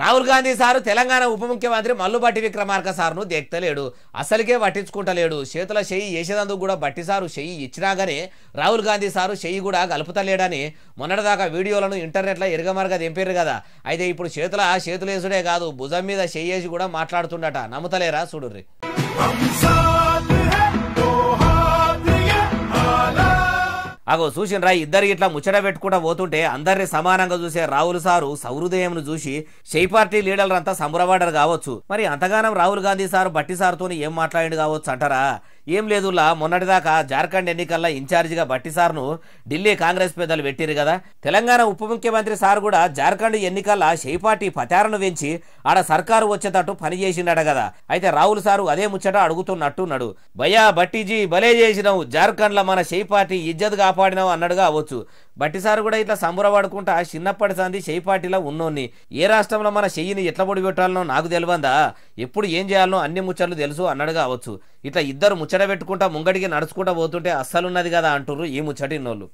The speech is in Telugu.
రాహుల్ గాంధీ సారు తెలంగాణ ఉప ముఖ్యమంత్రి మల్లుబట్టి విక్రమార్క సార్ను దేక్తలేడు, అసలుకే పట్టించుకుంటలేడు. చేతుల చెయ్యి వేసేదందుకు కూడా బట్టి సారు చెయ్యి ఇచ్చినాగానే రాహుల్ గాంధీ సారు చెయ్యి కూడా కలుపుతలేడని మొన్నటిదాకా వీడియోలను ఇంటర్నెట్లో ఎరగమరగా దింపారు కదా. అయితే ఇప్పుడు చేతులేసుడే కాదు, భుజం మీద చెయ్యేసి కూడా మాట్లాడుతుండట. నమ్ముతలేరా? చూడుర్రి. అగో చూసినరా, ఇద్దరు ఇట్లా ముచ్చట పెట్టుకుంటా పోతుంటే అందరినీ సమానంగా చూసే రాహుల్ సారు సౌహృదయంను చూసి షెయి పార్టీ లీడర్లంతా సంబరపడ్డారు కావచ్చు. మరి అంతగానం రాహుల్ గాంధీ సారు బట్టి సార్తో ఏం మాట్లాడి కావచ్చు అంటారా? ఏం లేదులా, మొన్నటిదాకా జార్ఖండ్ ఎన్నికల్లో ఇన్ఛార్జిగా బట్టి సార్ను ఢిల్లీ కాంగ్రెస్ పెద్దలు పెట్టిరు కదా. తెలంగాణ ఉప ముఖ్యమంత్రి సార్ కూడా జార్ఖండ్ ఎన్నికల్లో షెయి పార్టీ పతారను పెంచి ఆడ సర్కారు వచ్చేటట్టు పనిచేసిండట కదా. అయితే రాహుల్ సారు అదే ముచ్చట అడుగుతున్నట్టున్నాడు. భయ్యా బట్టీజీ భలే చేసినావు, జార్ఖండ్లో మన షెయి పార్టీ ఇజ్జత్ కాపాడినావు అన్నాడుగా అవ్వచ్చు. బట్టి సారు కూడా ఇట్లా సంబరపడుకుంటా చిన్నప్పటి సంది షెయి పార్టీలో ఉన్నోన్ని, ఏ రాష్ట్రంలో మన షెయ్యిని ఎట్లా పొడి పెట్టాలనో నాకు తెలియందా, ఎప్పుడు ఏం చేయాలనో అన్ని ముచ్చట్లు తెలుసు అన్నాడుగా అవ్వచ్చు. ఇట్లా ఇద్దరు ముచ్చట పెట్టుకుంటా ముంగడికి నడుచుకుంటా పోతుంటే అస్సలున్నది కదా అంటుర్రు ఈ ముచ్చటిన్నోళ్ళు.